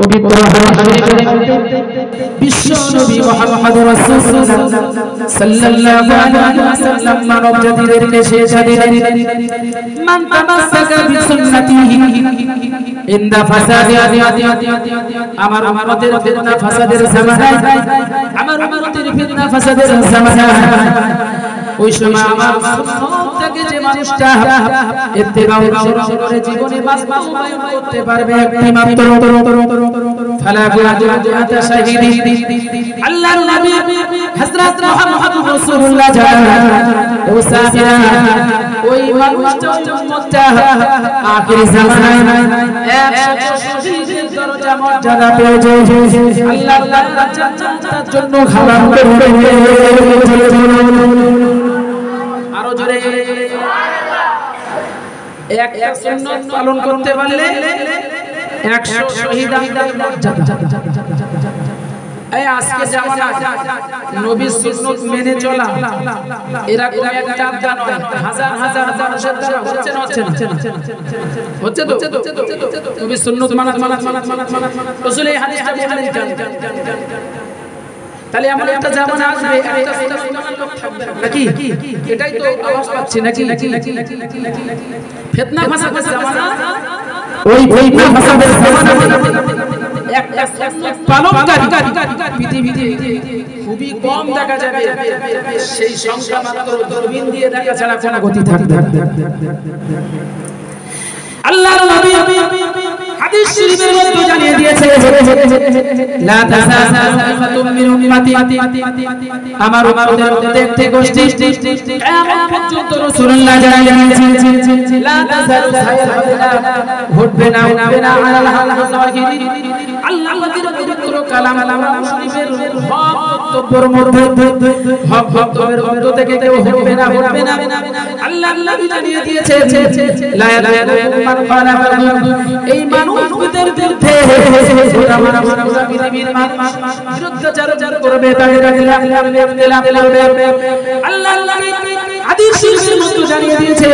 পবিত্র বিশ্ব নবী মুহাম্মদ রাসূলুল্লাহ সাল্লাল্লাহু আলাইহি ওয়াসাল্লাম মানব জাতিদেরকে শিক্ষা দিলেন মান তামাসসাকা বিসুন্নতিহি ইনদা ফাসাদি আমার উম্মতের ফিতনা ফাসাদের জামানায় আমার উম্মতের ফিতনা ফাসাদের জামানায় ওই সময় আমার সুন্নতকে যে মানুষটা ইত্তেবা করে জীবনে বাস্তবায়ন করতে পারবে একটি মাত্র ফালা গুনাতা শাহীদি আল্লাহর নবী হযরত মুহাম্মদ রাসূলুল্লাহ ও সাহাবীরা ওই মানুষটা উম্মতটা আখির জামানায় 100 শহীদের দরজা মর্যাদা পেয়েছে আল্লাহ জান্নাতের জন্য খাবার করবে আরো জোরে একটা সুন্নাত পালন করতে পারলে 100 শহীদের মর্যাদা এই আজকে জামানা নবীর সুন্নাত মেনে চলা এরা কোন একটা আড্ডা নয় হাজার হাজার মানুষের দ্বারা হচ্ছে তো নবীর সুন্নাত মানাত রাসূল এই হাদিসটা বলেন তাহলে এমন একটা জামানা আসবে একটা সুন্নাত লোক থাকবে নাকি এটাই তো আওয়াজ পাচ্ছি নাকি ফিতনা ফাসাদের জামানা ওই ফিতনা ফাসাদের জামানা একটা সুন্নাত পালনকারী পৃথিবীতে খুবই কম দেখা যাবে সেই সংখ্যা মাত্র দূরবীন দিয়ে দেখা ছাড়া কোনো গতি থাকবে আল্লাহর নবী হাদিস শরীফের মধ্যে জানিয়ে দিয়েছে লা তাসাসালু উম্মাতুম মিন উম্মতি আমার উম্মতের মধ্যে একটি গোষ্ঠী কিয়ামত পর্যন্ত রাসূলুল্লাহ জানিয়ে দিয়েছেন লা তাসালু ঘটবে না আলাল হাসাহিরি আল্লাহ নবীর পবিত্র কালাম কোরআন শরীফের হক বক্তব্যের মধ্য থেকে কেউ হটবে না আল্লাহ নবী জানিয়ে দিয়েছে লা ইয়ালামু মান ফালা এই মানুষদের বিরুদ্ধে পৃথিবীর বিরুদ্ধাচার করবে তাদের আল্লাহ হাদিস শরীফের মধ্যে জানিয়ে দিয়েছে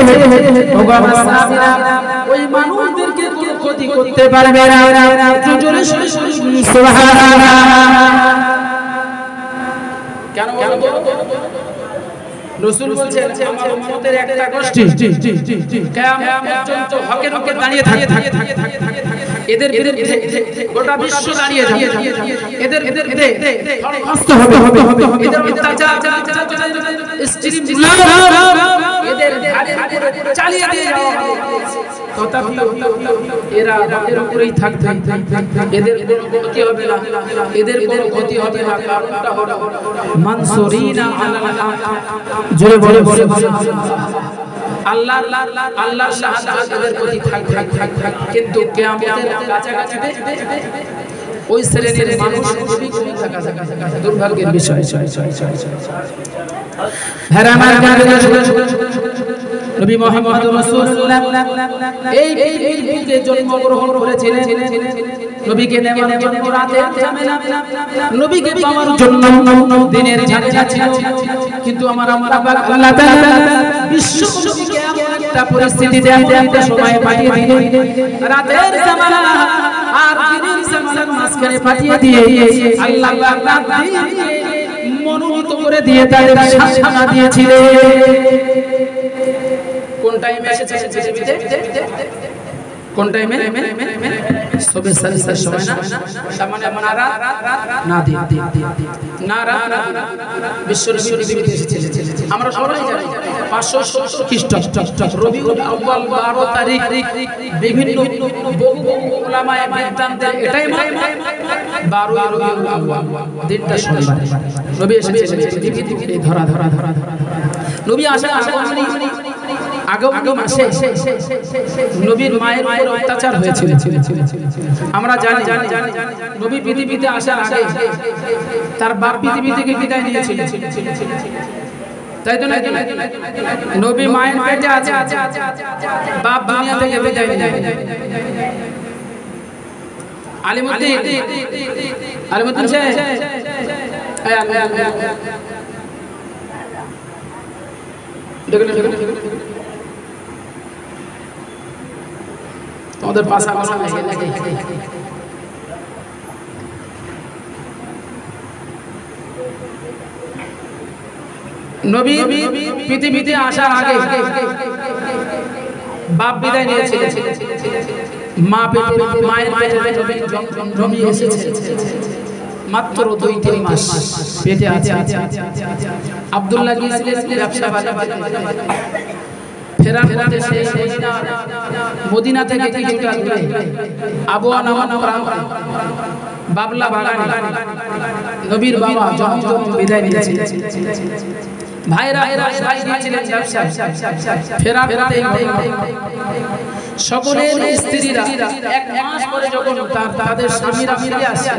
ওই মানুষদেরকে কোনো ক্ষতি করতে পারবে না জোরে সুবহানাল্লাহ কেন রাসূল বলেছেন আমার উম্মতের একটা গোষ্ঠী কিয়ামত পর্যন্ত হকের হকে দাঁড়িয়ে থাকে এদের বিরুদ্ধে গোটা বিশ্ব দাঁড়িয়ে যাবে এদের বিরুদ্ধে হস্ত হবে এদের অত্যাচার স্ট্রিম এদের চালিয়ে দিয়ে যাওয়া তথাপি এরা হকের উপরেই থাকবে এদের কোনো ক্ষতি হবে না কারণটা হলো মানসুরিনা আলাল হক জোরে বলে আল্লাহর শাহাদাত এদের প্রতি থাকবে কিন্তু কিয়ামতের কাছাকাছি ওই শ্রেণীর মানুষ খুবই কম থাকা দুর্ভাগ্যের বিষয় নবী মুহাম্মদ রাসূলুল্লাহ এই পৃথিবীতে জন্মগ্রহণ করেছিলেন নবীকে নেওয়ার জন্য রাতের ঝামেলা নবীকে পাওয়ার জন্য দিনের ঝামেলা ছিল কিন্তু আমার আল্লাহ তাআলা বিশ্ব নবীকে এমন একটা পরিস্থিতিতে একটা সময় পাঠিয়ে দিলেন রাতের ঝামেলা আর দিনের ঝামেলার মাঝখানে পাঠিয়ে দিয়ে আল্লাহ রাত মনোনীত করে দিয়ে তাদের শাসনা দিয়েছিলেন কোন টাইমে এসেছে পৃথিবীতে কোন টাইমে সবে সারিসার সময় না তার মানে নারা না দি নারা বিশ্ব পৃথিবীতে এসেছে আমরা সবাই জানি 570 খ্রিস্টাব্দ রবিউল আউয়াল 12 তারিখ বিভিন্ন বহু উলামায়ে বিদ্বানদের এটাই মত 12 রবিউল আউয়াল দিনটা শনিবার নবী এসেছে পৃথিবীতে ধরা নবী আসার আগামী মাসে নবীর মায়ের উপর অত্যাচার হয়েছিল আমরা জানি নবী পৃথিবীতে আসার আগে তার বাপ পৃথিবী থেকে বিদায় নিয়েছিল তাই তো না নবী মায়ের পেটে আছে বাপ দুনিয়া থেকে বিদায় নিয়ে আলিমুদ্দিন তোমাদের পাশা পাশা নবী পৃথিবীতে আসার আগে বাপ বিদায় নিয়েছিলেন, মায়ের পেটে নবী এসেছে মাত্র 2-3 মাস পেটে আছে। আব্দুল্লাহ গিয়েছিলেন ব্যবসা বাণিজ্য, ফেরার পথে সেই মদিনা থেকে কিছুটা দূরে আবওয়া নামক প্রান্তরে বাবলা বাগানে নবীর বাবা যখন বিদায় নিয়েছিলেন, ভাইরা সবাই গিয়েছিলেন ব্যবসায়, ফেরার পথে সকলের স্ত্রীরা 1 মাস পরে যখন তাদের স্বামীরা ফিরে আসে,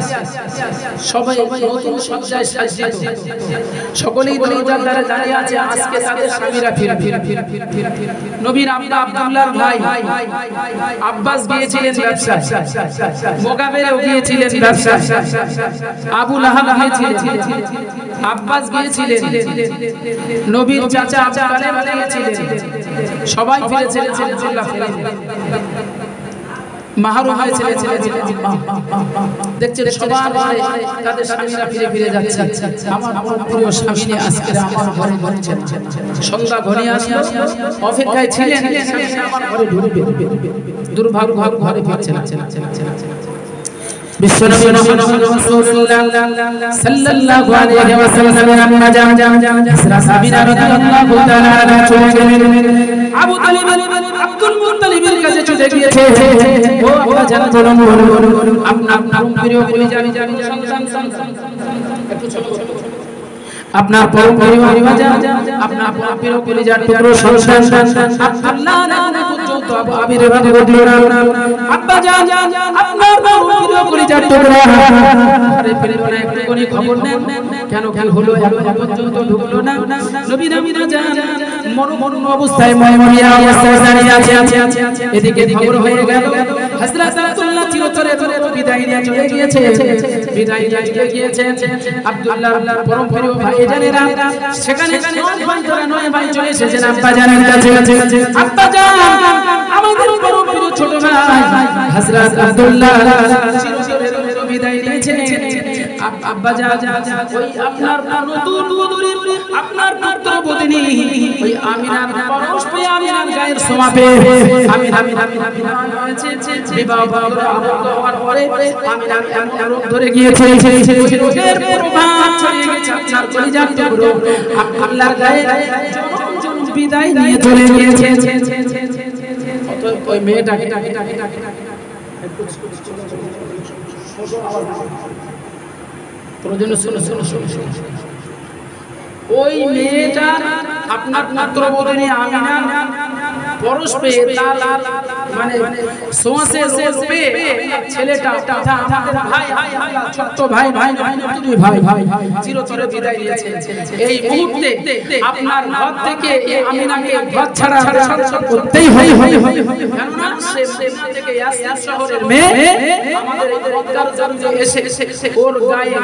সবাই নতুন সজ্জায় সাজ্জিত, সকলেই দরজার দ্বারে দাঁড়িয়ে আছে, আজকে তাদের স্বামীরা ফিরবে। নবীর আব্বা আব্দুল্লাহর ভাই আব্বাস গিয়েছিলেন ব্যবসায়, মোকাবেলেও গিয়েছিলেন ব্যবসায়, আবু লাহাব গিয়েছিলেন, আব্বাস গিয়েছিলেন, নবীর চাচা আবু তালেব গিয়েছিলেন, সবাই ফিরেছিলেন। আব্দুল্লাহ ফিরে মাহরুম হয়েছিলেন। দেখছেন সবার ঘরে তাদের স্বামীরা ফিরে যাচ্ছে। আমার প্রিয় স্বামী আজকে আমার ঘরে ঘুরছেন, সন্ধ্যা ঘনিয়ে আসলো, অপেক্ষায় ছিলেন আমার ঘরে ঢুকবে, দুর্ভাগ্য ঘরে ফিরছেন। বিশ্বনবী রাসূলুল্লাহ সাল্লাল্লাহু আলাইহি ওয়াসাল্লামের আম্মা জান সাবিনা রাদিয়াল্লাহু তাআলা আনহা চলে গেলেন। আবু তালিব আব্দুল মুত্তালিবের কাছে চলে গিয়েছে, ও আব্বা জান বলুন আপনার প্রিয় কলিজার সন্তান, একটু চলো আপনার পরম প্রিয় আপনার পরম প্রিয় কলিজার টুকরো সন্তান আব্দুল্লাহ নামে পুত্র আবু আবির রাদিয়াল্লাহু আব্বা জান আপনার পরম প্রিয় কলিজার টুকরো আরে প্রেরণা একটু কোনি খবর নেন, কেন হলো এখন পর্যন্ত ঢুকলো না? নবী রামিনা জান মরণ অবস্থায় মরিয়া অবস্থায় দাঁড়িয়ে আছে, এদিকে খবর হয়ে গেল হযরত আব্দুল্লাহ চিরতরে বিদায় নিয়ে চলে গিয়েছে, বিদায় নিয়ে চলে গিয়েছে আব্দুল্লাহর পরম প্রিয় ভাই জানেরা, সেখানে ভাই ধরে নয় ভাই চলে এসেছেন আব্বা জানের কাছে। আব্বা জান আমাদের পরম প্রিয় ছোট ভাই হযরত আব্দুল্লাহ চিরতরে বিদায় নিয়েছেন। আব্বা জান ওই আপনার নতুন বধূ আপনার পুত্রবধূনি ওই আমিনার পরশ পেয়ে আমিনার গায়ের সোমা পেয়ে আমিনা হয়েছে, বিবাহ হওয়ার পরে আমিনার রোগ ধরে গিয়েছে, রোগের প্রভাব ছড়িয়ে গেছে আপনার কলিজার টুকরো আল্লাহর গায়ে বিদায় নিয়ে চলে গিয়েছে। ওই মেয়েটাকে ওই মেয়েটা আপনার পুত্রবধূনি আমিনা পরশ পেয়ে তার মানে সোয়াসে রূপে ছেলেটা আমাদের ভাই ছোট ভাই দুই ভাই চিরতরে বিদায় নিয়েছে। এই মুহূর্তে আপনার ঘর থেকে আমিনাকে ঘর ছাড়া করতেই হয়, কেননা সে মদিনা থেকে ইয়াসরিব শহরের মেয়ে আমাদের এই মক্কার জমিনে এসে ওর গায়ে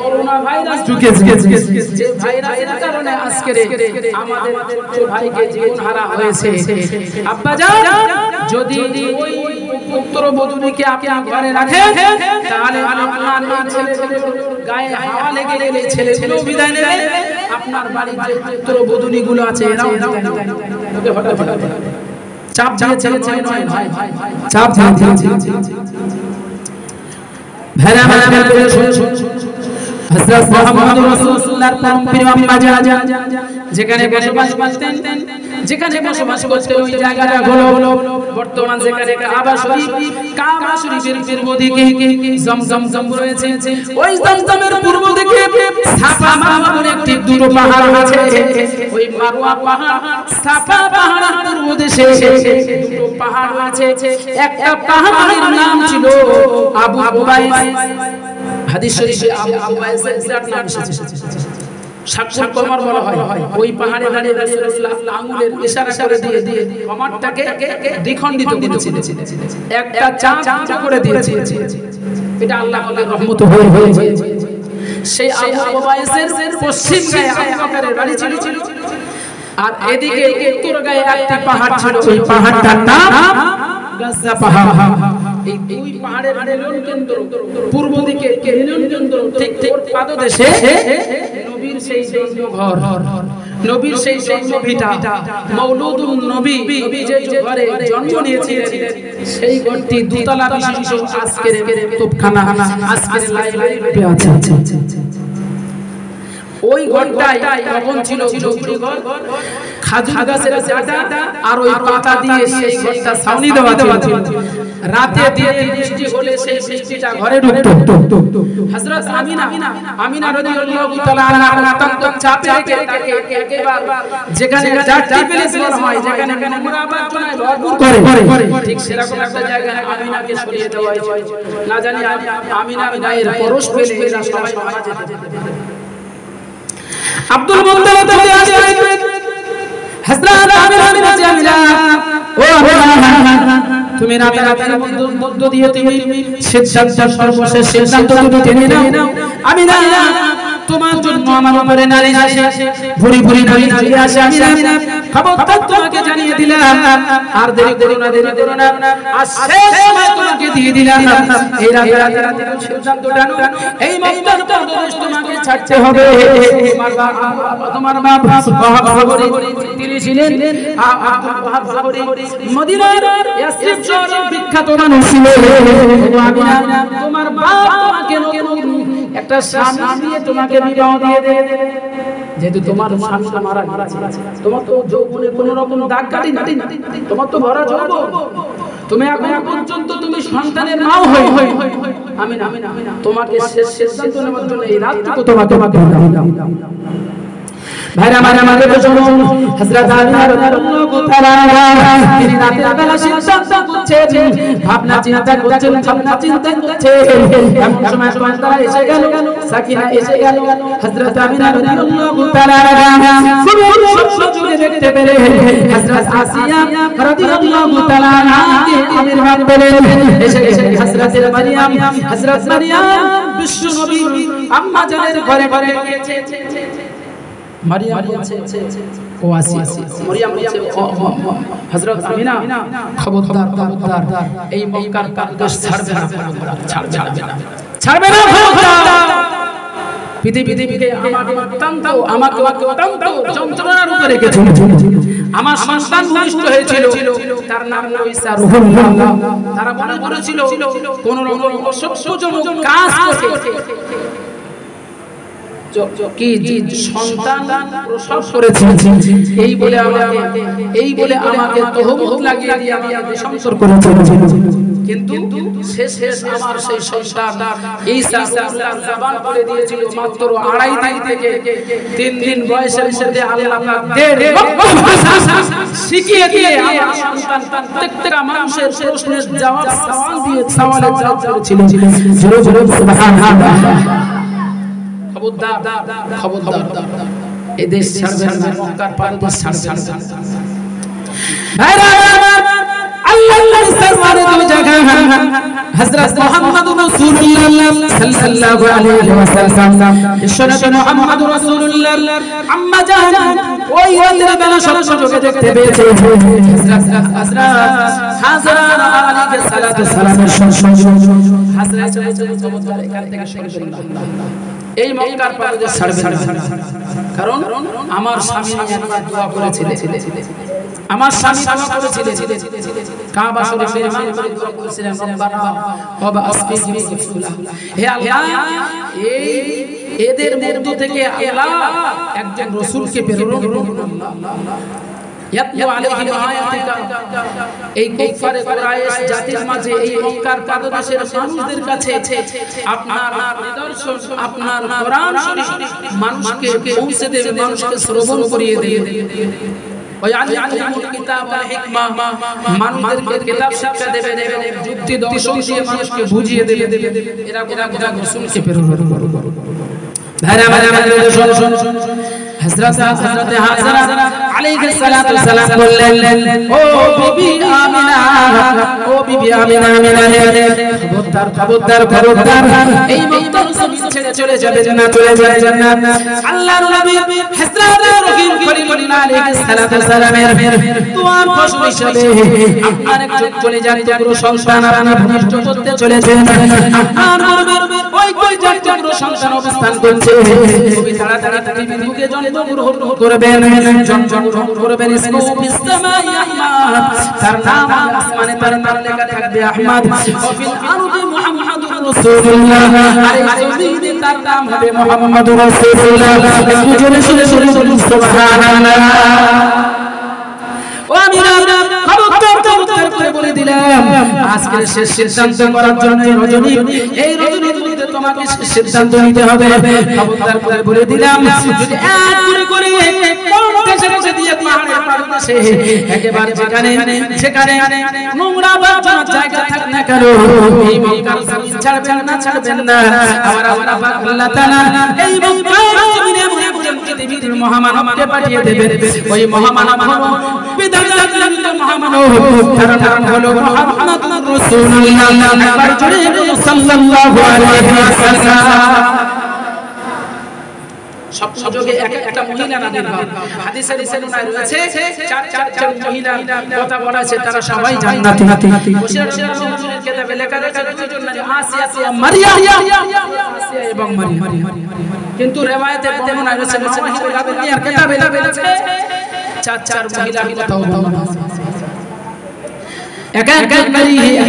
করোনা ভাইরাস ঢুকেছে, যে ভাইরাসের কারণে আজকে আমাদের ছোট ভাইকে জীবন হারা হয়েছে। আব্বা জান যদি ওই পুত্রবধূকে আপনি ঘরে রাখেন তাহলে আপনার এই ছেলেগুলোর গায়ে হাওয়া লেগে গেলে ছেলেগুলো বিদায় নেবে, আপনার বাড়ির যে পুত্রবধূগুলো আছে এরাও হঠাৎ চাপ ছেলে নয় ভাই চাপ ভেড়া হযরত মুহাম্মদ রাসূলুল্লাহর পরম প্রিয় আম্মা জান যেখানে বসবাস করতেন, যেখানে বসবাস করতেন ওই জায়গাটা হলো বর্তমান যেখানে কাবা শরীফের পূর্ব দিকে জমজম রয়েছে, ওই জমজমের পূর্ব দিকে সাফা নামক একটি দুটো পাহাড় আছে, ওই মারওয়া পাহাড় সাফা পাহাড়ের পূর্ব দেশে দুটো পাহাড় আছে। একটা পাহাড়ের নাম ছিল আবু কুবাইস, হাদিস শরীফে আবু কুবাইসের বিরাট নাম এসেছে, সাক্ষর কমর বলা হয়। ওই পাহাড়ে দাঁড়িয়ে রাসূলুল্লাহ আঙ্গুলের ইশারা করে দিয়ে কমরটাকে দ্বিখণ্ডিত করেছিলেন, একটা চাঁদ করে দিয়েছে। এটা আল্লাহর রহমত হয়েছে। সেই আবু কুবাইসের পশ্চিম গায়ে আবু বকরের বাড়ি ছিল, আর এদিকে উত্তর গায়ে একটা পাহাড় ছিল, ওই পাহাড়টার নাম গাজা পাহাড়। এই দুই পাহাড়ের মিলন কেন্দ্র পূর্ব দিকে মিলন কেন্দ্র ঠিক পাদদেশে নবীর সেই জন্মঘর, নবীর সেই জন্মভিটা, মওলুদুন নবী, নবী যে ঘরে জন্ম নিয়েছিলেন সেই ঘরটি দুতলা বিশিষ্ট আজকের তোপখানা, আজকের লাইব্রেরি আছে। ওই ঘরটাই তখন ছিল ঝুপড়ি ঘর, খাজুর গাছের চাটা আর ওই পাতা দিয়ে সেই ঘরটা ছাউনি দেওয়া ছিল। রাতে দিয়ে বৃষ্টি হলে সেই বৃষ্টিটা ঘরে ঢুকতো। হযরত আমিনা রাদিয়াল্লাহু তাআলা আনহা অত্যন্ত চাপে রেখে তাকে একেবারে যেখানে জাতি প্লেস বলা হয়, যেখানে নোংরা আবর্জনায় ভরপুর করে, ঠিক সেরকম একটা জায়গায় আমিনাকে সরিয়ে দেওয়া হয়েছে। না জানি আমিনার গায়ের পরশ পেলে এরা সবাই মারা যেত। আব্দুল মুত্তালিব চলে আসলেন, হযরত আমিনা জামিলা, ও আমিনা তুমি রাতের মধ্য দিয়ে তুমি সিদ্ধান্ত, সর্বশেষ সিদ্ধান্ত তুমি টেনে নাও। আমিনা তোমার জন্য আমার উপরে নালিশ আসে, ভুরি ভুরি নালিশ আসে। আমিনা খবরদার তোমাকে জানিয়ে দিলাম, আর দেরি করো না, আর শেষ সময় তোমাকে দিয়ে দিলাম। এই রাতে সিদ্ধান্তটা নাও, এই মক্কার পরদেশ তোমাকে ছাড়তে হবে। তোমার বাপ ওয়াহাব সাগরী তিনি ছিলেন, ওয়াহাব সাগরী মদিনার ইয়াসরিব শহরের বিখ্যাত মানুষ ছিলেন। আমিনা তোমার বাপ তোমাকে একটা স্বামী দিয়ে তোমাকে বিবাহ দিয়ে দেবে, যেহেতু তোমার স্বামী মারা গেছে, তোমার তো যৌবনে কোনো রকম দাগ কাটেনি, তোমার তো ভরা যৌবন, তুমি এখন পর্যন্ত তুমি সন্তানের মাও হই। আমিনা তোমাকে শেষ সিদ্ধান্ত নেওয়ার জন্য এই রাতটুকু তোমাকে ভাইরা আমাদের শুনুন, হযরত আমিনা রাদিয়াল্লাহু তাআলা তিনি রাতের বেলা সিদ্ধান্ত করছেন, ভাবনা চিন্তা করছেন। এমন সময় সন্তান এসে গেল, সাকিনা এসে গেল। হযরত আমিনা রাদিয়াল্লাহু তাআলা স্বপ্ন যুগে দেখতে পেলেন হযরত আসিয়া রাদিয়াল্লাহু তাআলা আনহাকে আবির্ভাব পেলেন। এসে হযরত মারিয়াম বিশ্ব নবী আম্মা জানের ঘরে গিয়েছে। মারিয়াম বলছে ও আসিয়া, মারিয়াম বলছে হযরত আমিনা খবরদার এই মক্কার পরদেশ ছাড়বে না, ছাড়বে না। পৃথিবীকে আমাকে অত্যন্ত যন্ত্রণার উপরে রেখেছে। আমার সন্তান ভূমিষ্ঠ হয়েছিল, তার নাম ঈসা রূহুল্লাহ। তারা মনে করেছিল কোন রকম অসভ্যজনক কাজ করে কি সন্তান প্রসব করেছে, এই বলে আমাকে তহমত লাগিয়ে দিয়ে আমাকে দেশান্তর করেছে। কিন্তু শেষ আমার সেই সন্তান ঈসা আল্লাহর জবান করে দিয়েছিল মাত্র 2.5 দিন থেকে 3 দিন বয়সের মধ্যে আল্লাহ পাক 1.5 লক্ষ ভাষা শিখিয়ে দিয়ে আমার সন্তান প্রত্যেকটা মানুষের প্রশ্নের জবাব সওয়ালের জবাব করেছিল। জোরে জোরে সুবহানাল্লাহ। খবরদার এই দেশ ছাড়বেন না, মক্কার পরদেশ ছাড়বেন না। ভাইরা আল্লাহর সরওয়ারে দুই জায়গা হযরত মুহাম্মদুর রাসূলুল্লাহ সাল্লাল্লাহু আলাইহি ওয়াসাল্লাম, বিশ্বনবী মুহাম্মদুর রাসূলুল্লাহ আম্মা জান ওই রাতের বেলা স্বপ্ন দেখতে পেয়েছে হযরত হাজরা আলাইহিস সালাতু সালামের হাজরা চমৎকার এখান থেকে শুনবেন। এই মক্কার পরদেশ ছাড়বেন না, কারণ আমার স্বামী একবার দোয়া করেছিলেন, আমার স্বামী দোয়া করেছিলেন কাবা শরীফের ইমাম করে দোয়া করেছিলেন, রব্বানা ওয়া আসকিনি রাসূলা, হে আল্লাহ এদের মধ্য থেকে আল্লাহ একজন রাসূলকে প্রেরণ করুন। ইয়াতলু আলাইহিম আয়াতিকা, এই কুফারে কুরাইশ জাতির মাঝে এই মক্কার পরদেশের মানুষদের কাছে আপনার নিদর্শন, আপনার কোরআন শরীফ মানুষকে পৌঁছে দেবে, মানুষকে শ্রবণ করিয়ে দেবে। ওই আলিমুল কিতাব ওয়াল হিকমা, মানুষদেরকে কিতাব শিক্ষা দেবে, যুক্তি দর্শন দিয়ে মানুষকে বুঝিয়ে দেবে। এরা রাসূলকে প্রেরণ করবে। ভাইরা আমাদের শুনুন, হযরত হাজরা আলাইহিস সালাতু সালাম বললেন, ও বিবি আমিনা, ও বিবি আমিনা, খবরদার এই মক্কার জমিন ছেড়ে চলে যাবেন না। আল্লাহর নবী হযরত ইব্রাহিম খলিলুল্লাহ আলাইহিস সালাতু সালামের দোয়ার ফসল হিসেবে আপনার একজন চলে যান পুরো সন্তান আপনি ভূমিষ্ঠ করতে চলেছেন আপনার ওই জাতীয় সন্তান অবস্থান করছে খুবই তাড়াতাড়ি পৃথিবীর বুকে জন্মগ্রহণ করবেন জন্মগ্রহণ করবেন ইসমাঈল আহমদ তার নাম আসমানে তার নাম লেখা থাকবে আহমদ ওয়াফিল আরদি মুহাম্মাদুর রাসূলুল্লাহ আর জমিনে তার নাম হবে মুহাম্মাদুর রাসূলুল্লাহ একটু জোরে জোরে বলুন সুবহানাল্লাহ ও আমিনা খবরদার করে বলে দিলাম আজকের শেষ সিদ্ধান্ত করার জন্য রজনী এই রজনীতে তোমাকে সিদ্ধান্ত নিতে হবে খবরদার করে বলে দিলাম যদি এক করে কোন দেশে বসে দিয়ে পাহাড়ের পাদদেশে একেবারে যেখানে নোংরা বাজনা জায়গা থাক না কেন এই মক্কার জমিন ছাড়বেন না আমার আল্লাহ পাক আল্লাহ তাআলা এই মক্কার জমিনে একজন পৃথিবীর মহামানবকে পাঠিয়ে দেবেন ওই মহামানব বিধাতা মহামানব তার নাম হলো মুহাম্মদুর রাসূলুল্লাহ একবার জোরে বলুন সাল্লাল্লাহু আলাইহি ওয়াসাল্লাম সব সুযোগে একটা মহিলা নামের হাদিসের বর্ণনায় রয়েছে চার মহিলা কথা বলা আছে তারা সবাই জান্নাতি বশির রাসূলের কিতাবে লেখা আছে দুইজন নারী আসিয়া মারিয়া এবং মারিয়া কিন্তু রিওয়ায়াতে বর্ণনা রয়েছে মাওয়াহিবুল আদলিয়ার কিতাবে লেখা আছে চার মহিলার কথা বলা আছে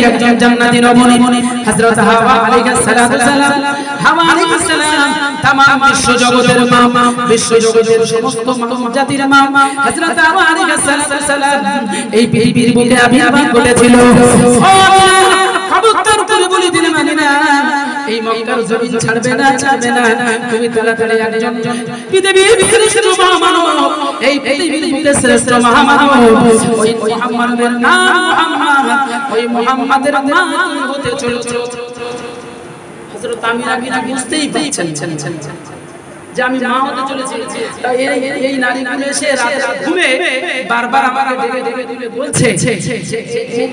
একজন জান্নাতি রমণী হযরত হাওয়া আলাইহিস সালাতু সালাম হাওয়া আলাইহিস সালাম तमाम विश्व जगতের মা বিশ্ব জগতের সমস্ত মানব জাতির মা হযরত হাওয়া আলাইহিস সালাম এই পৃথিবীর বুকে আবির্ভাব করেছিল ও আমিনা খবরদার করে বলে দিলাম আমিনা এই মক্কার জমিন ছাড়বে না তুমি তাড়াতাড়ি একজন পৃথিবীর শ্রেষ্ঠ মহামানব এই পৃথিবীর বুকে শ্রেষ্ঠ মহামানব ওই মুহাম্মাদের নাম মুহাম্মদ ওই মুহাম্মাদের নাম হতে চলেছে হযরত আমিনা বুঝতেই পারছেন যে আমি মা হতে চলেছি তাই এই নারীগুলো এসে রাতে ঘুমে বারবার আমাকে ডেকে তুলে বলছে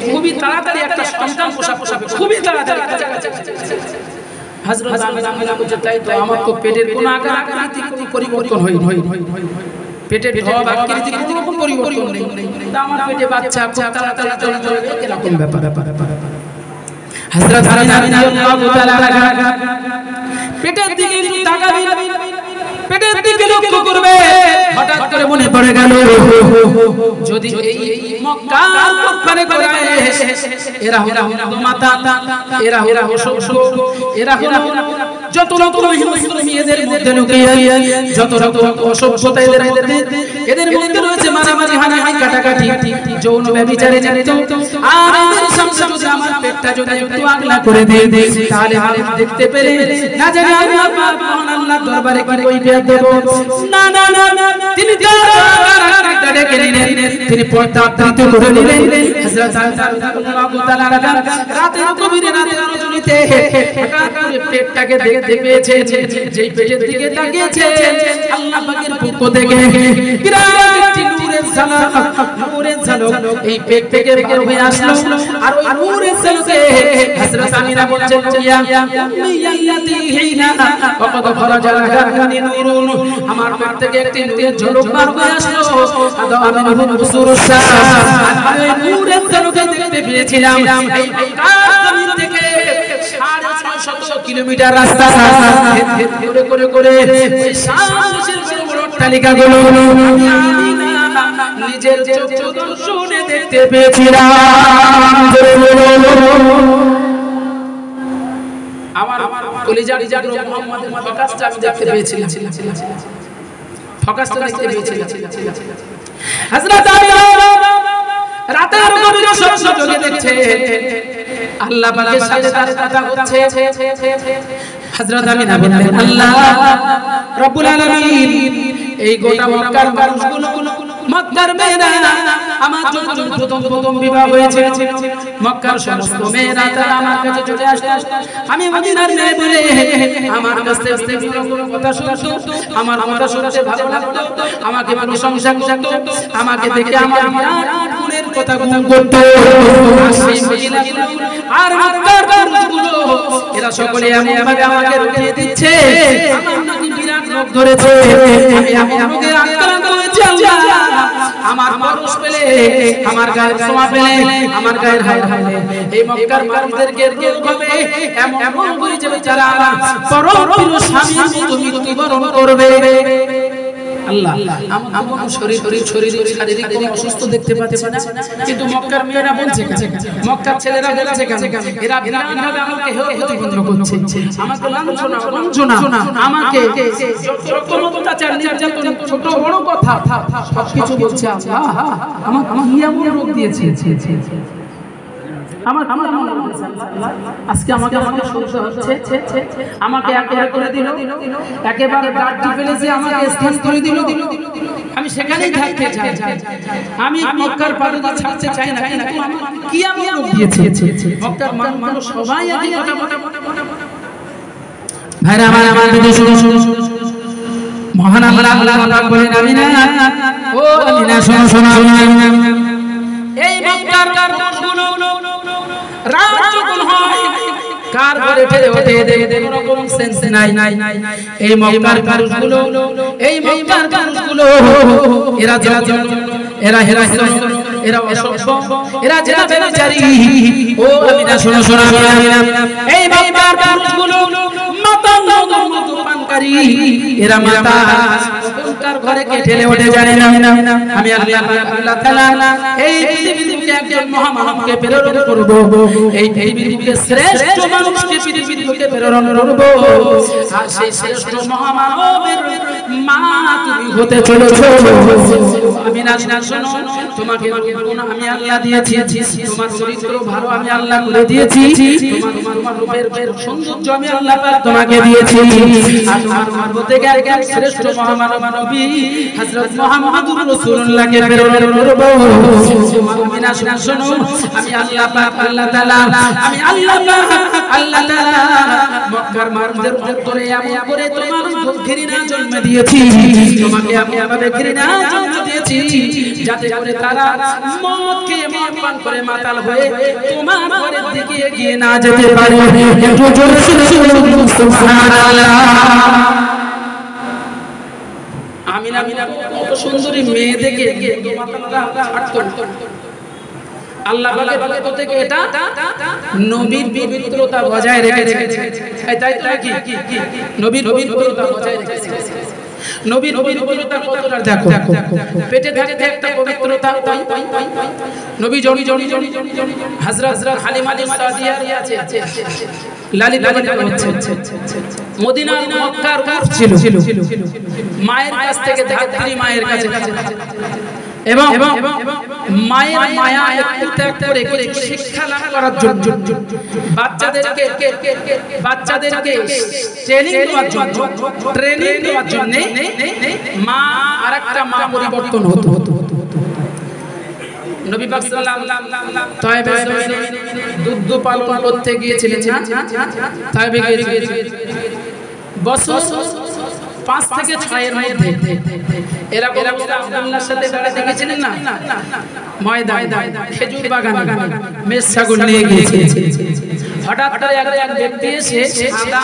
খুবই তাড়াতাড়ি একটা সন্তান পোষাবে খুবই তাড়াতাড়ি হযরত আমিনা বলছে তাই তো আমার তো পেটের কোনো আকৃতি কোনো পরিবর্তন হয়নি পেটের ঢপ আকৃতি কোনো পরিবর্তন নেই আমার পেটে বাচ্চা খুব তাড়াতাড়ি চলে এরকম ব্যাপার হযরত আমিনা রাদিয়াল্লাহু তাআলা পেটের দিকে তাকাবেন পেটের দিকে লক্ষ্য করবে হঠাৎ করে মনে পড়ে গেল যদি এই মক্কার পারে করে এরা হলো মাতা এরা হলো এরা হলো যত রকম হিংস্র মেয়েদের মধ্যে লুকিয়ে যত রকম অসভ্যতা এদের মধ্যে রয়েছে মারামারি হানাহানি কাটাকাটি যৌন ব্যভিচারে জড়িত আর এদের সামনে যদি আমার পেটটা যদি একটু আগলা করে দেই তাহলে আমি দেখতে পেরে না জানি আমি আমার মহান আল্লাহর দরবারে কি কইফিয়ত দেব না তিনি তার ডেকে নিলেন তিনি পর্দা আবৃত করে নিলেন হযরত আল্লাহু তাআলা রাতের গভীরে রাতের রজনীতে হঠাৎ করে পেটটাকে দেখতে পেয়েছে যেই পেটের দিকে তাকিয়েছে আল্লাহ পাকের পক্ষ থেকে বিরাট নূরের ঝলক এই পেট থেকে বের হয়ে আসলো আর ওই নূরের ঝলকে হযরত আমিনা বলছেন ইয়া উম্মিয়াতি হিনা ওয়াকাদ খরাজা লাকানি নূরুন আমার পেট থেকে একটি নূরের ঝলক বার হয়ে আসলো আদা আমিনা বুসুরুসা আর ওই নূরের ঝলকে দেখতে পেয়েছিলাম এই জমিন থেকে 650 কিলোমিটার রাস্তা করে ওই সামনের বড় অট্টালিকাগুলো নিজের চোখে দেখতে পেয়েছিলাম আমার কলিজার মুহাম্মদের ফোকাসটা আমি দেখতে পেয়েছিলাম ফোকাসটা দেখতে পেয়েছিলাম হযরত আমিনা রাতের গভীরে স্বপ্ন যোগে দেখছে আল্লাহ পাকের সাথে তার কথা হচ্ছে হযরত আমিনা বললেন আল্লাহ রব্বুল আলামিন এই গোটা মক্কার মানুষগুলো মক্কার মেয়েরা আমার যখন প্রথম বিবাহ হয়েছে মক্কার সমস্ত মেয়েরা তারা আমার কাছে চলে আসতো আমি মদিনার মেয়ে বলে আমার কাছে কথা শুনতো আমার কথা শুনতে ভালো লাগতো আমাকে প্রশংসা করতো আমাকে দেখে আমার বিরাট গুণের কথা গুণ করতো সেই মহিলাগুলো আর মক্কার পুরুষগুলো এরা সকলে এমন ভাবে আমাকে রুখিয়ে দিচ্ছে আমার নাকি বিরাট রোগ ধরেছে আমি রোগে আক্রান্ত হয়েছি আল্লাহ আমার পরশ পেলে, আমার গায়ের ছোঁয়া পেলে, আমার গায়ের হাত পেলে এই মক্কার মানুষদেরকে রোগ হবে, এমন করে যে বেচারা পরম প্রিয় স্বামী মৃত্যুবরণ করবে। আল্লাহ আমার শরীর শারীরিক কোনো অসুস্থ দেখতে পাচ্ছে না, কিন্তু মক্কার মেয়েরা বলছে, মক্কার ছেলেরা বলছে এরা বিরানভাবে আমাকে হেয় প্রতিপন্ন করছে, আমাকে লাঞ্ছনা, আমাকে যত অত্যাচার নির্যাতন, ছোট বড় কথা সবকিছু বলছে। আল্লাহ আমাকে কি এমন রোগ দিয়েছে, আজকে আমাকে সমস্যা হচ্ছে, আমাকে করে দিল, একেবারে গাড়ি ফেলেছে, আমাকে স্থান করে দিল, আমি সেখানেই থাকতে চাই, আমি মক্কার পারদা ছাড়তে চাই না, কি এমন রোগ দিয়েছে মক্কার মানুষ সবাই একই কথা বলে। ভাইরা আমার দিদি শুনো, মহান আল্লাহ পাক বলেন আমিনা, ও আমিনা শোনো, এই মক্কার মানুষগুলো রাত যখন হয় কার ঘরে ঠেলে ওঠে কোনো রকম সেন্স নাই। এই মক্কার মানুষগুলো এরা হেরা এরা অসভ্য, এরা জেনা বেচারি। ও আমিনা শোনো, এই মক্কার মানুষগুলো পানকারী, এরা মাতা কার ঘরে কে ঠেলে ওঠে জানে না। আমি আল্লাহ তাআলা এই পৃথিবীতে একজন মহামানবকে প্রেরণ করব, এই পৃথিবীতে শ্রেষ্ঠ মানুষকে পৃথিবীতে প্রেরণ করব, আর সেই শ্রেষ্ঠ মহামানবের মা তুমি হতে চলেছো। আমি না শোনো, তোমাকে গুণ আমি আল্লাহ দিয়েছি, তোমার চরিত্র ভালো আমি আল্লাহ করে দিয়েছি, তোমার রূপের সৌন্দর্য আমি আল্লাহ তোমাকে দিয়েছি, আর তোমার মধ্যে থেকে একজন শ্রেষ্ঠ মহামানব নবী হযরত মুহাম্মদুর রাসূলুল্লাহকে প্রেরণ করব। আমি না শোনো, আমি আল্লাহ পাক আল্লাহ তাআলা মক্কার মানুষদের অন্তরে এমন করে তোমার ঘৃণা জন্ম দিয়েছি, তোমাকে আমি আমাদের ঘৃণা জন্ম দিয়েছি, যাতে করে তারা মদকে পান করে মাতাল হয়ে তোমার ঘরের দিকে এগিয়ে না যেতে পারে। একটু জোরে সুবহানাল্লাহ। আমিনা কত সুন্দরী মেয়ে দেখে মাতালরা ছাড়তো। আল্লাহ পাকের পক্ষ থেকে এটা নবীর পবিত্রতা বজায় রেখেছে, তাই তো কি নবীর পবিত্রতা বজায় রেখেছে। নবীর পবিত্রতা কতটা দেখো, পেটে থাকতে একটা পবিত্রতা, নবী জনি হযরত হালিমা সাদিয়া আছে লালিতা হচ্ছে মদিনার মক্কার ছিল, মায়ের কাছ থেকে ধাত্রী মায়ের কাছে, এবং মায়ের মায়া একটু ত্যাগ করে কিছু শিক্ষা লাভ করার জন্য বাচ্চাদেরকে ট্রেনিং দেওয়ার জন্য মা আরেকটা মা পরিবর্তন হতো। নবী পাক সাল্লাল্লাহু আলাইহি তায়েবে দুধ পালন করতে গিয়েছিলেন, তায়েবে গিয়েছিলেন বছর 5 থেকে 6 এর মধ্যে। এরা আব্দুল্লাহর সাথে বেড়াতে গিয়েছিলেন না ময়দানে, খেজুর বাগানে মেষ ছাগল নিয়ে গিয়েছিলেন। হঠাৎ করে এক ব্যক্তি এসে সাদা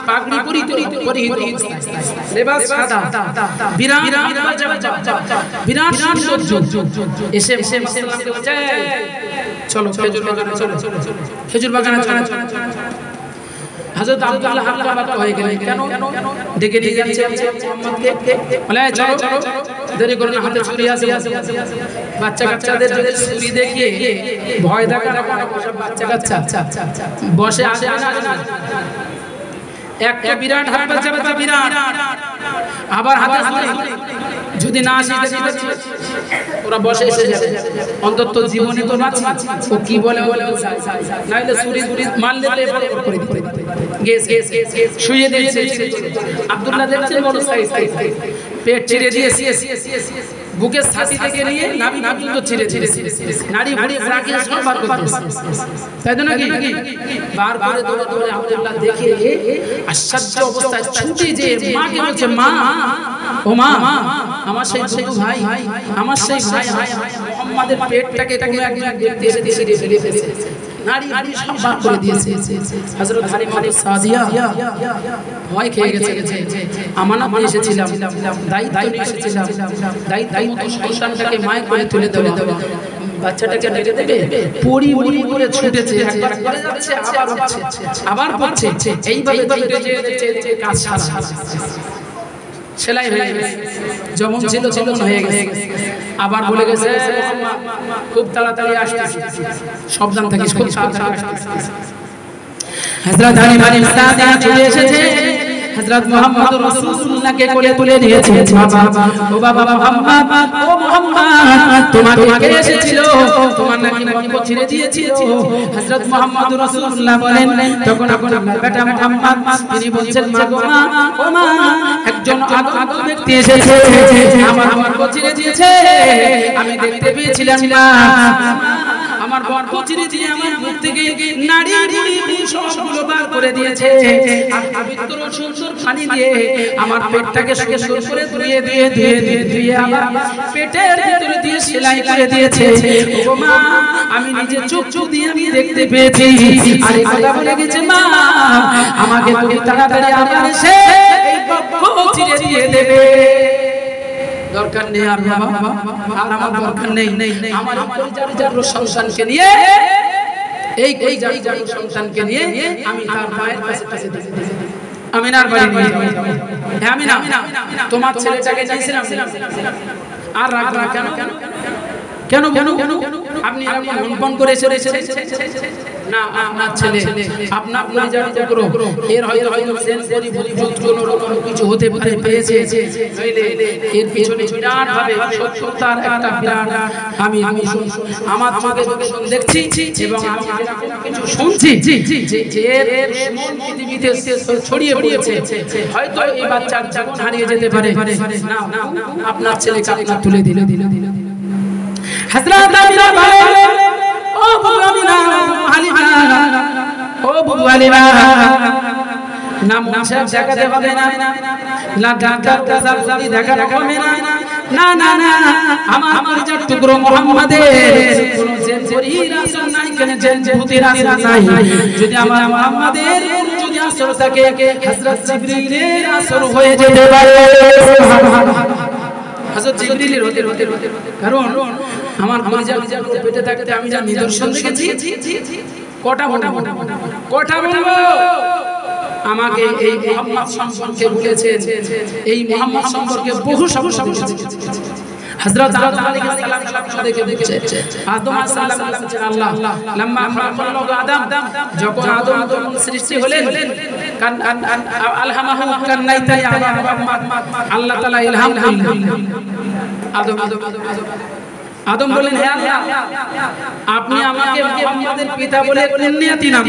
পাগড়ি পরিহিত লেবাস সাদা, বিরাট সৌন্দর্য এসে মুসলমানকে বলছে চলো খেজুর বাগানে চলো। হযরত আব্দুল্লাহ হাক্কা হয়ে গেলেন, কেন ডেকে নিয়ে যাচ্ছে মুহাম্মদকে, বলে চলো দেরি করো না, হাতে ছুরি আছে। বাচ্চাদের যদি ছুরি দেখিয়ে ভয় দেখানো সব বাচ্চা বসে আসে না, একটা বিরাট হাত বাচ্চা বিরাট, আবার হাতে ছুরি, যদি না আসে ওরা বসে এসে যাবে, অন্তত জীবনে তো বাঁচি, ও কি বলে নাইলে ছুরি মারলে করে দিতে শুয়ে দিয়েছে। আব্দুল্লাহ দেখছেন বড় সাইজ, পেট ছিঁড়ে দিয়েছে, বুকের ছাতি থেকে নিয়ে নাভি পর্যন্ত ছিঁড়ে নাড়ি ভুড়ি রাখিয়ে সব বার করতেছে, তাই তো নাকি? বার করে দৌড়ে আব্দুল্লাহ দেখে আশ্চর্য অবস্থায় ছুটে যে মাকে বলছে, মা ও মা, আমার সেই ছোট ভাই, আমার সেই ভাই মুহাম্মাদের পেটটাকে কোনো একজন ব্যক্তি এসে ছিঁড়ে ফেলেছে। নারী নারী সব বার করে দিয়েছে হযরত হালিমা সাদিয়া ভয় খেয়ে গেছে আমানত নিয়ে এসেছিলাম দায়িত্ব নিয়ে এসেছিলাম দায়িত্ব মতো সন্তানটাকে মায়ের কোলে তুলে দেওয়া বাচ্চাটাকে ডেকে দেবে পড়ি পড়ি করে ছুটেছে একবার করে যাচ্ছে আবার পড়ছে এইভাবে যে কাজ সারা সেলাই হয়ে গেছে যেমন ছিল তেমন হয়ে গেছে আবার বলে গেছে খুব তাড়াতাড়ি আসতে সাবধান থাকিস খুব তাড়াতাড়ি আসতে হযরত হালিমা সাদিয়া চলে এসেছে হযরত মুহাম্মদ রাসূলুল্লাহকে কোলে তুলে নিয়েছে বাবা ও বাবা মুহাম্মদ ও মুহাম্মদ তোমাকে কে এসেছিল তোমার নাকি বন্ধ ছেড়ে দিয়েছিল হযরত মুহাম্মদ রাসূলুল্লাহ বলেন তখন আপনার বেটা মুহাম্মদ তিনি বলছেন মা গো মা ও মা একজন আগত ব্যক্তি এসেছে আমার বন্ধ ছেড়ে দিয়েছে আমি দেখতে পেয়েছিলাম মা আমার বন্ধ ছেড়ে দিয়ে আমার মুখ থেকে নাড়ি মুড়ি সবগুলো বার করে দিয়েছে আর পবিত্র সুন্দর পানি দিয়ে আমার পেটটাকে সুন্দর করে ধুয়ে আমার পেটের ভিতরে দিয়ে সেলাই করে দিয়েছে ও মা আমি নিজে চোখ দিয়ে আমি দেখতে পেয়েছি আর এই কথা বলে গেছে মা আমাকে তুমি তাড়াতাড়ি আবার এসে এই বক্ষ ছিঁড়ে দিয়ে দেবে দরকার নেই আর বাবা আর আমার দরকার নেই আমার পরিচারিকার সন্তানকে নিয়ে এই পরিচারিকার সন্তানকে নিয়ে আমি তার মায়ের কাছে আমিনার বাড়ি নিয়ে যাব হ্যাঁ আমিনা তোমার ছেলেটাকে চাইছিলাম আর রাখলা কেন আপনি এরকম ফোন করে এসে না আপনার ছেলে আপনার পরিচয় করো এর হয়তো সেন্স করি কোনো রকম কিছু হতে পারে পেয়েছে এর পিছনে বিরাট ভাবে সত্যতার একটা বিরাট আমি আমার চোখে দেখছি এবং আমি কিছু শুনছি যে এর মন পৃথিবীতে ছড়িয়ে পড়েছে হয়তো এই বাচ্চার জীবন হারিয়ে যেতে পারে না আপনার ছেলেকে আপনার তুলে দিলে হযরত আমিনা বলেন ও বুবু আমিনা হালিমা ও বুবু হালিমা না মুছে দেখাতে হবে না না ডাক্তার কাছে দেখাতে হবে না না না আমার পরিচয় টুকরো মুহাম্মাদের কোন জেন শরীর আসর নাই কেন জেন ভূতের আসর নাই যদি আমার মুহাম্মাদের যদি আসর থাকে হযরত জিবরিলের আসর হয়ে যেতে পারে হযরত জিবরিলের হতে কারণ আমার পরিচয় পেটে থাকতে আমি যা নিদর্শন দেখেছি কটা বলবো আমাকে এই মুহাম্মদ সম্পর্কে বলেছেন এই মুহাম্মদ সম্পর্কে বহু শব্দ হযরত আদম আলাইহিস সালাম দেখে বলছে আদম আলাইহিস সালাম বলেছেন আল্লাহ লাম্মা খালাকাল্লাহু আদম যখন আদম সৃষ্টি হলেন আলহামাহু কান্নাইতা ইয়া মুহাম্মদ আল্লাহ তাআলা ইলহাম দিলেন আদম বলেন হে আল্লাহ আপনি আমাকে মুহাম্মাদের পিতা বলে কুনিয়াতি নাম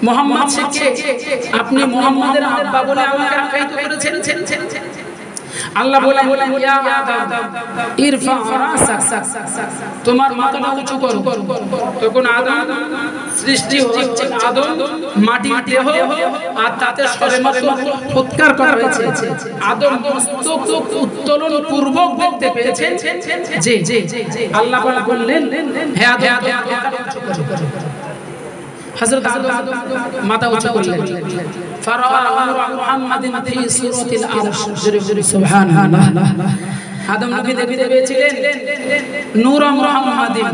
মুহাম্মদ শেখে আপনি মুহাম্মাদের আব্বা বলে আমাকে আখ্যায়িত করেছেন আল্লাহ বলেন ইয়া আদম ইরফা রাসাক তোমার মাথাটা উঁচু করো তখন আদম সৃষ্টি হচ্ছে আদম মাটির দেহ আর তাতে সবেমাত্র ফুৎকার করা হয়েছে আদম মস্তক উত্তোলন পূর্বক দেখতে পেয়েছেন জি আল্লাহ বললেন হে আদম উঁচু করো হযরত আদম মাথা উঁচু করলেন ফারাআ মুহাম্মাদিন ফি সূরাতিল আরশ সুবহানাল্লাহ আদম নবী দেখতে পেয়েছিলেন নূর মুহাম্মাদিন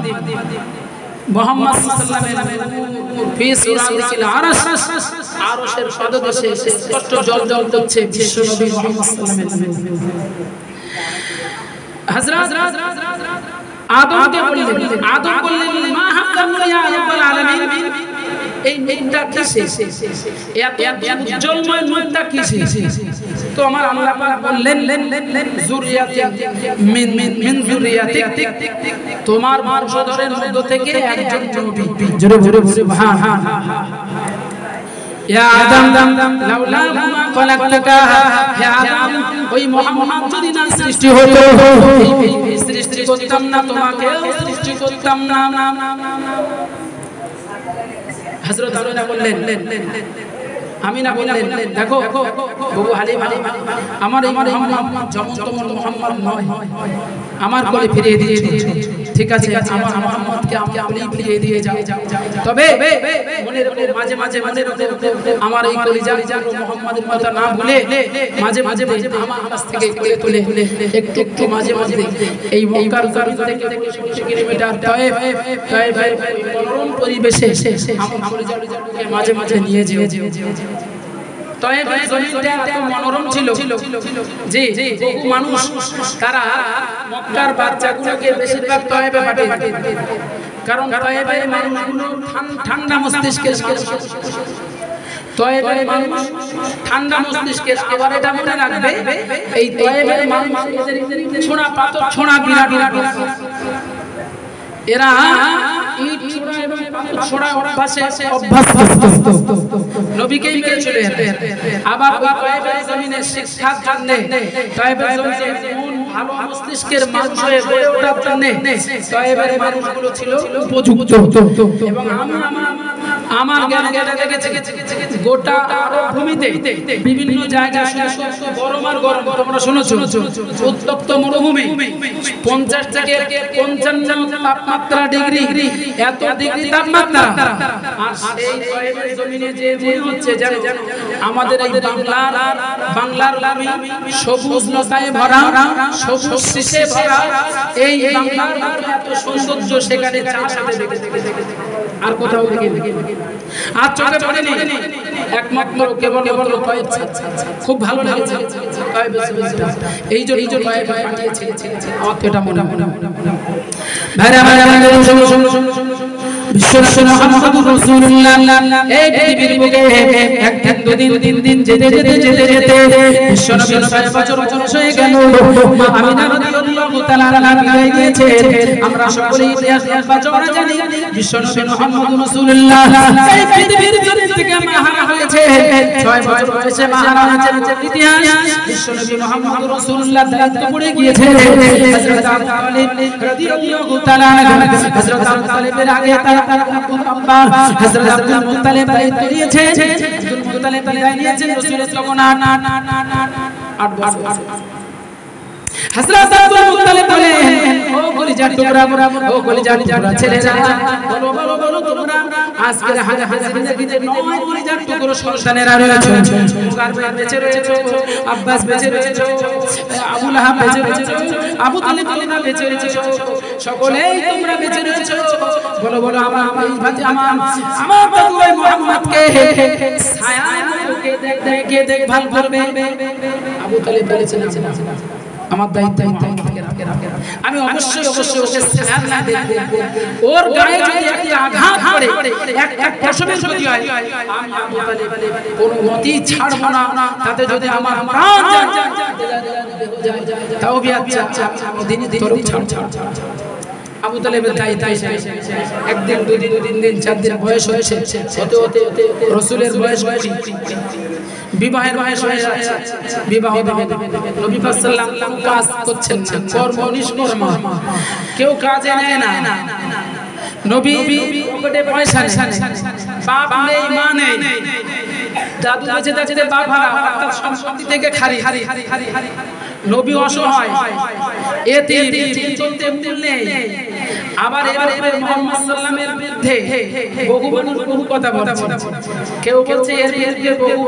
মুহাম্মদ সাল্লাল্লাহু আলাইহি ওয়াসাল্লাম ফি সূরাতিল আরশ আরশের পদদেশে স্পষ্ট জ্বলজ্বল করছে বিশ্ব নবী মুহাম্মদ সাল্লাল্লাহু আলাইহি ওয়াসাল্লাম হযরত আদমকে বললেন মা হাক্কান ইয়া রাব্বাল আলামিন এই মুখটা কিসে এত উজ্জ্বলময় মুখটা কিসে তো আমার আল্লাহ পাক বললেন যুরিয়াতি মিন যুরিয়াতিক তোমার বংশধরের মধ্য থেকে একজন নবী জোরে জোরে সুবহান ইয়া আদম লাউলা মা খলাকতাকা হে আদম ওই মুহাম্মদ যদি না সৃষ্টি হতো এই সৃষ্টি করতাম না তোমাকে সৃষ্টি করতাম না হযরত আমিনা বললেন আমিনা বললেন দেখো বাবু হালিমা আমার এই মোহাম্মদ যেমন তেমন মোহাম্মদ নয়, আমার কোলে ফিরিয়ে দিয়েছো, ঠিক আছে আমার মোহাম্মদকে আমাকে ফিরিয়ে দিয়ে যাও। তবে মনে মাঝে মাঝে আমার এই কলিজা মোহাম্মদের কথা না ভুলে মাঝে মাঝে আমার কাছ থেকে তুলে একটু মাঝে মাঝে এই মক্কার থেকে 100 কিলোমিটার তয়েফ মনোরম পরিবেশে আমার কলিজাকে মাঝে মাঝে নিয়ে যেও। তয়েফের জমিটা এত মনোরম ছিল যে বহু মানুষ তারা মক্কার বাচ্চাগুলোকে বেশিরভাগ তয়েফে পাঠিয়ে, কারণ তয়েফের মানুষগুলো ঠান্ডা মস্তিষ্কের মানুষ, তয়েফের মানুষ ঠান্ডা মস্তিষ্কের। আবার এটা মনে রাখবে এই তয়েফের মানুষ ছোঁড়া পাথর ছোঁড়া বিরাট এরা ইট ছোঁড়া এবং পাথর ছোঁড়া অভ্যাসে অভ্যস্ত, নবীকেই মেনে চলে যেতেন। আবার ওই তয়েফের জমিনে শিক্ষার জন্য তয়েফের জমিনে ভালো মস্তিষ্কের মানুষ হয়ে গড়ে ওঠার জন্য তয়েফের মানুষগুলো ছিল উপযুক্ত। এবং আমার জ্ঞানে দেখেছি গোটা আরব ভূমিতে বিভিন্ন জায়গায় গরম আর গরম, তোমরা শুনেছো উত্তপ্ত মরুভূমি 50 থেকে 55 তাপমাত্রা ডিগ্রি, এত ডিগ্রি তাপমাত্রা। আর সেই তয়েফের জমিনে যে মনে হচ্ছে যেন আমাদের এই বাংলার ভূমি সবুজ লতায় ভরা, সবুজ শীষে ভরা, এই বাংলার এত সৌন্দর্য সেখানে চাষ আর কোথাও দেখি আর চোখে পড়েনি, একমাত্র কেবল তয়েফ। খুব ভালো লেগেছে এই জন্য তয়েফ পাঠিয়েছে, আমার তো এটা মনে ভাইরা বিশ্বনবী মুহাম্মদুর রাসূলুল্লাহ এই পৃথিবীর বুকে একদিন দুদিন তিন দিন যেতে বিশ্বনবীর 6 বছর বয়স হয়ে গেল। মা আমিনা রাদিয়াল্লাহু তাআলা আনহা বিদায় দিয়েছে। আমরা সকলেই ইতিহাস বাঁচানো জানি বিশ্বনবী মুহাম্মদুর রাসূলুল্লাহ এই পৃথিবীর জমিন থেকে মাহারা হয়েছে, 6 বছর বয়সে মাহারা হয়েছে। ইতিহাস বিশ্বনবী মুহাম্মদুর রাসূলুল্লাহ দায়িত্ব পড়ে গিয়েছে হযরত আবু তালিব রাদিয়াল্লাহু তাআলা আনহু। হযরত আবু তালিবের আগে তার আব্বা হযরত আব্দুল মুত্তালিব দায়িত্ব নিয়েছে। আব্দুল মুত্তালিব বিদায় নিয়েছেন রাসূলের তখন 8 বছর। হযরত আব্দুল মুত্তালিব বলে ও কলিজার টুকরা, ও কলিজার টুকরা ছেলেরা, বলো তোমরা আজকের হাজির জিন্দেগিতে 9 কলিজার টুকরো সন্তানেরা রয়েছে। মুকাররম বেঁচে রয়েছে, আব্বাস বেঁচে রয়েছে, আবু লাহাব বেঁচে রয়েছে, আবু তালিব তোমরা বেঁচে রয়েছে, সকলেই তোমরা বেঁচে রয়েছে। বলো আমার দাদু ওই মুহাম্মদকে ছায়ায় মুখে দেখে দেখভাল করবে। আবু তালিব বলেছেন আমার দায়িত্ব আমি অবশ্যই ওকে ছায়া না দেখব, ওর গায়ে যদি একটা আঘাত পড়ে, এক প্রসবের যদি হয়, আমি আবু তালিব কোনো মতেই ছাড়ব না। তাতে যদি আমার প্রাণ যায় তাও বি আচ্ছা আমি দিনই তরফ ছাড়। আবু তালিবের দায়িত্ব একদিন দুদিন 3 দিন 4 দিন বয়স হয়েছে, হতে হতে রাসূলের বয়স বিবাহের বয়স হয়ে যাচ্ছে, বিবাহ নবী পাক সাল্লাল্লাহু আলাইহি ওয়াসাল্লাম কাজ করছেন না, কর্ম নিষ্কর্ম, কেউ কাজে নেয় না। নবী পকেটে পয়সা নেই, বাপ নেই, মা নেই, দাদু বেঁচে থাকতে বাপ হারা, অর্থাৎ সম্পত্তি থেকে খালি। নবী অসহায়, এতিম, চলতে মূল নেই। আবার এর উপরে মুহাম্মদ সাল্লামের বিরুদ্ধে বহু মানুষ বহু কথা বলছে। কেউ বলছে এর বিরুদ্ধে বহু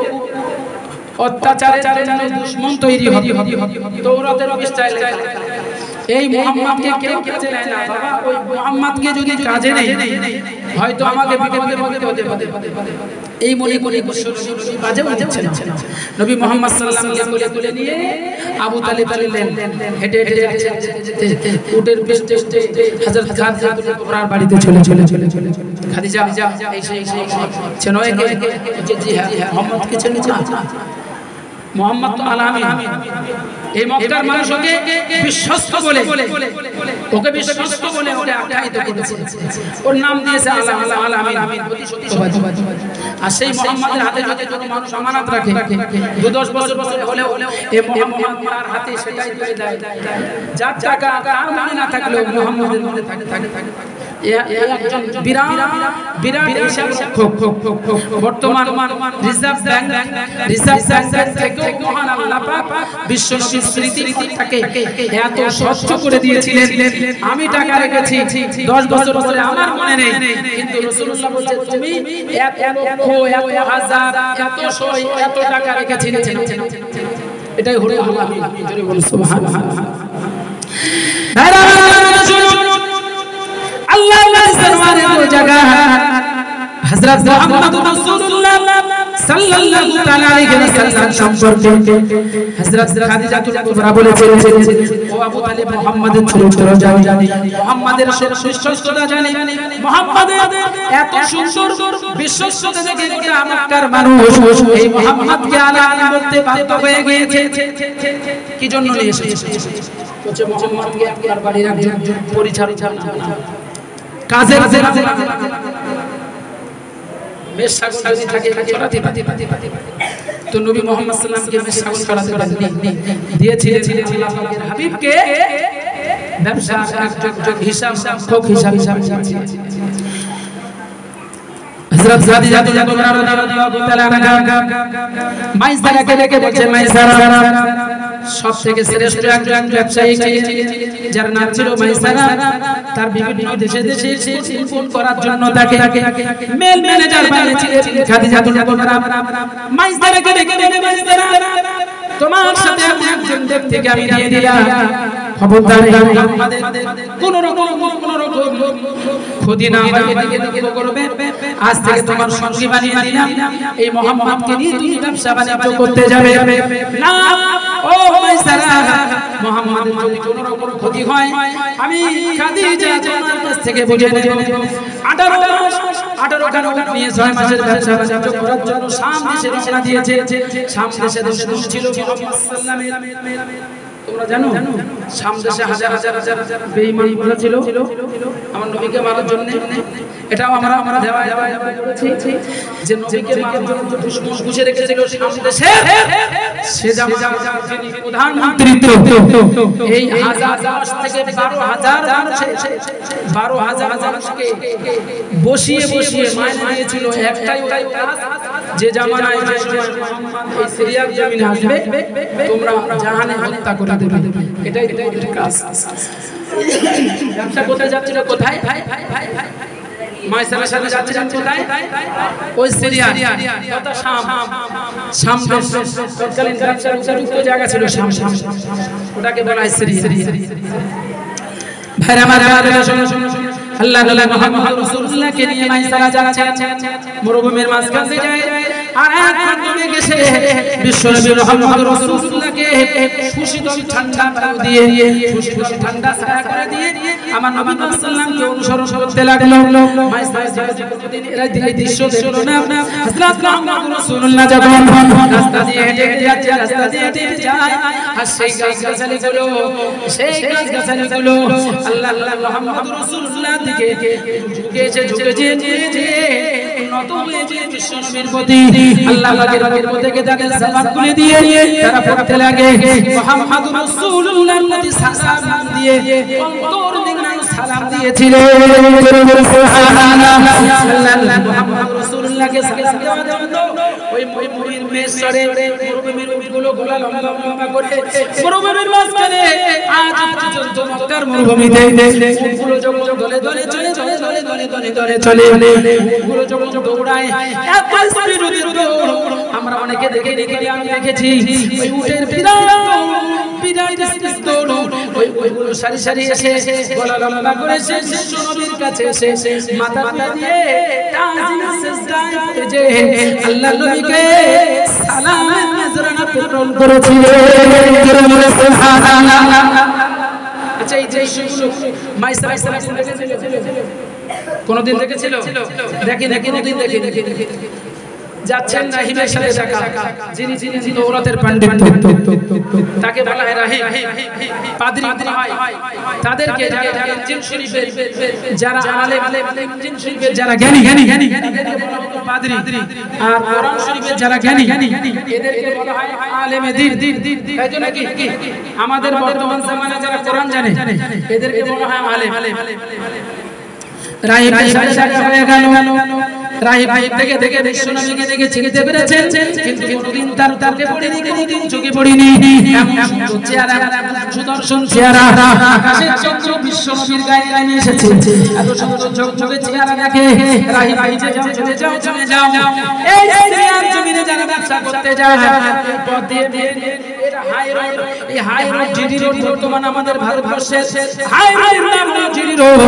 অত্যাচারের জন্য দুশমন তৈরি হবে। তাওরাতের পৃষ্ঠায় লেখা এই মুহাম্মদকে কেউ কাজে নেয় না। বাবা ওই মুহাম্মদকে যদি কাজে নেই হয়তো আমাকে বিপদে হতে পারে। এই মনে করে কাজে হচ্ছে না। নবী মুহাম্মদ সাল্লাল্লাহু আলাইহি ওয়াসাল্লাম তুলে নিয়ে আবু তালিব বললেন হেঁটে উটের পিঠে হযরত খাদিজাতুল কুবরার বাড়িতে চলে খাদিজা এই সেই চেনয়কে জি হ্যাঁ মুহাম্মদকে চেনে না। মুহাম্মদ তো আলামিন, এই মক্কার মানুষ ওকে বিশ্বস্ত বলে ওকে আখ্যায়িত করেছে। ওর নাম দিয়েছে আলামিন, অতি সত্যবাদী। আর সেই মুহাম্মাদের হাতে যদি কোনো মানুষ আমানত রাখে 2-10 বছর হলেও এই মুহাম্মদ তার হাতে সেটাই তুলে দেয়। যার টাকা তার মনে না থাকলেও মুহাম্মাদের মনে থাকে। একজন বিরাট বিরাট হিসাব বর্তমান রিজার্ভ ব্যাংক থেকে মহান আল্লাহ পাক বিশ্ব নবীর স্মৃতিটাকে এত স্বচ্ছ করে দিয়েছিলেন। আমি টাকা রেখেছি 10 বছর ধরে, আমার মনে নেই, কিন্তু রাসূলুল্লাহ বলেছে তুমি এত লক্ষ এত হাজার এত শয় এত টাকা রেখেছিলে। এটাই হলো আল্লাহ। জোরে বলুন সুবহানাল্লাহ। আল্লাহ দরবারে দো জায়গা হযরত মুহাম্মদুর রাসূলুল্লাহ সাল্লাল্লাহু তাআলা আলাইহি ওয়াসাল্লাম সম্পর্কে হযরত খাদিজাতুল কুবরা বলেছেন, ও আবু তালিব মুহাম্মাদের চরিত্র জানি, মুহাম্মাদের শ্রেষ্ঠতা জানি, মুহাম্মাদের এত সুন্দর বিশ্বস্ততা দেখে গোটা মক্কার মানুষ এই মুহাম্মাদকে আলাদা করতে বাধ্য হয়ে গিয়েছে। কি জন্য নিয়ে এসেছে? বলছে মুহাম্মাদকে আপনার বাড়ির একজন পরিচারিকা কাজের বেশ ছাগল যদি থাকে চড়াতে তো নবী মুহাম্মদ সাল্লাল্লাহু আলাইহি ওয়াসাল্লামকে বেশ ছাগল চড়াতে দিয়েছিলেন আল্লাহ পাকের হাবিবকে ব্যবসা একজন হিসাব হযরত খাদিজাতুল কুবরা রাদিয়াল্লাহু তাআলা আনহা মাইসারাকে ডেকে বলছে, মাইসারা সবথেকে শ্রেষ্ঠ একজন ব্যবসায়ী যার নাম ছিল মাইসারা, তার বিভিন্ন দেশে ইনফর্ম করার জন্য তাকে মেল ম্যানেজার বানিয়েছিলেন খাদিজাতুল কুবরা। মাইসারাকে ডেকে মাইসারা তোমার সাথে একজন ব্যক্তিকে আমি দিয়ে দিলাম, খবরদার আমাদের কোন রকম ক্ষতি না হয় এদিকে করবে। আজ থেকে তোমার সঙ্গী বানিয়ে দিলাম, এই মুহাম্মদকে নিয়ে তুমি ব্যবসা বাণিজ্য করতে যাবে না। ও মাইসারা, মুহাম্মদের যদি কোন রকম ক্ষতি হয় আমি খাদিজা তোমার কাছ থেকে বুঝে নেব। 18 খান নিয়ে 6 মাসের ব্যবসা বাণিজ্য করার জন্য শাম দেশে রওনা দিয়েছে। শাম দেশে দুশমন ছিল মুহাম্মদ সাল্লাল্লাহু আলাইহি ওয়াসাল্লামের। তোমরা জানো শাম দেশে হাজার বেঈমান ছিল আমার নবীকে মারার জন্য। এটাও আমরা দেওয়া করেছি যে নবীকে মারার জন্য দুশমন বুঝে রেখেছিল শাম দেশে। সে জামানার যিনি প্রধানমন্ত্রী এই 1000 থেকে 12,000 মানুষকে বসিয়ে মাইনে দিয়েছিল একটাই কাজ, যে জামানায় যে সময় মুহাম্মদ এই সিরিয়ার জমিনে আসবে তোমরা জাহানে হত্যা করে দেবে। এটাই তোমাদের কাজ। ব্যবসা কোথায় যাচ্ছিল? কোথায়? মাইসারার সাথে যাচ্ছিলেন কোথায়? ওই সিরিয়া তথা শাম তৎকালীন ব্যবসার উপযুক্ত জায়গা ছিল শাম, ওটাকে বলা হয় সিরিয়া। ভাইরা আমার আল্লাহ মুহাম্মদ রাসূলুল্লাহকে নিয়ে মাইসারা যাচ্ছে, মরুভূমির মাঝখান দিয়ে যায়। আর এক মাধ্যমে গেছে বিশ্বনবী মুহাম্মদ রাসূলুল্লাহকে সুশীতল ঠান্ডা বায়ু দিয়ে সুশীতল ঠান্ডা ছায়া করে দিয়ে আমার নবী সাল্লাল্লাহু অনুসরণ করতে লাগলো। মাইসারা কোনদিন এর দৃশ্য দেখলো না। হযরত মুহাম্মদ রাসূলুল্লাহ যখন রাস্তা দিয়ে হেঁটে যাচ্ছে, রাস্তা দিয়ে হেঁটে যায়, আর সেই গাছগাছালিগুলো আল্লাহ মুহাম্মদ রাসূলুল্লাহ দিকে ঝুঁকে নত হয়েছে বিশ্বনবীর প্রতি। আল্লাহ পাকের পক্ষ থেকে তাদের সালাম খুলে দিয়ে তারা পড়তে লাগে মুহাম্মদ রাসূলুল্লাহর প্রতি সালাম দিয়ে অন্তর থেকে সালাম দিয়েছিলেন। সুবহানাল্লাহ। আল্লাহ মুহাম্মদ রাসূলুল্লাহকে সালাম দেওয়ার জন্য ওই মরুভূমির মেষরে মরুভূমির উটগুলো গোলা লম্বা করে মরুভূমির মাঝখানে আজ পর্যন্ত মক্কার মরুভূমিতে উটগুলো যখন দলে চলে উটগুলো যখন দৌড়ায় এত স্পিডে দৌড় আমরা অনেকে আমি দেখেছি। ওই উটের বিরাট স্পিড দৌড়, ওইগুলো সারি এসে গলা লম্বা করে বিশ্ব নবীর কাছে এসে মাথা দিয়ে তাজিম সিজদায় পড়ে যে আল্লাহ নবীকে সালামের নজরানা প্রেরণ করেছিলেন। সুবহানাল্লাহ। আচ্ছা, এই যে মাইসারা কোনদিন দেখেছিল? দেখি কোনদিন দেখি যাচ্ছেন রাহিমের সাথে দেখা, যিনি দৌলতের পণ্ডিত তাকে বলা হয় রাহিম, পাদ্রী হয়। তাদেরকে ইনজিল শরীফের যারা আলেম, ইনজিল শরীফের যারা জ্ঞানী বলা হতো পাদ্রী, আর কোরআন শরীফের যারা জ্ঞানী এদেরকে বলা হয় আলেমে দ্বীন। তাই তো নাকি? আমাদের বর্তমান জামানায় যারা কোরআন জানে এদেরকে বলা হয় আলেম। রাহিব হয়ে গেল। রাহিব থেকে থেকে বিশ্বনবীকে দেখে চিনতে পেরেছেন, কিন্তু কোনদিন তার তাকে পড়িনি, কোনদিন চোখে পড়িনি। এমন চেহারা, সুদর্শন চেহারা, আকাশের চন্দ্র বিশ্বনবীর গায়ে গায়ে এসেছে। এত সুন্দর ঝকঝকে চেহারা দেখে রাহিব ভাইছে, যাও চলে যাও চলে যাও। এই সিরিয়ার জমিনে যারা ব্যবসা করতে যায়, পথ দিয়ে এটা হাই রোড, এই হাই রোড জিডি রোড বর্তমান আমাদের ভারতবর্ষের হাই রোড নাম জিডি রোড।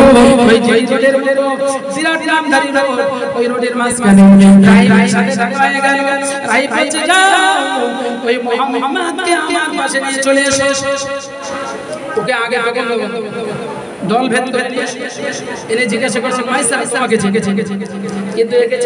ওই জিডি রোডের মতো সিরাট নামধারী রোড, ওই রোডের মাঝখানে রাহিব সাথে দেখা হয়ে গেল। রাহিব বলছে, যাও ওই মুহাম্মদকে আমার পাশে নিয়ে চলে এসো। ওকে আগে আগে দল ভেদ করে নিয়ে এনে জিজ্ঞাসা করছে, মাইসা তোমাকে জিজ্ঞেস, কিন্তু একে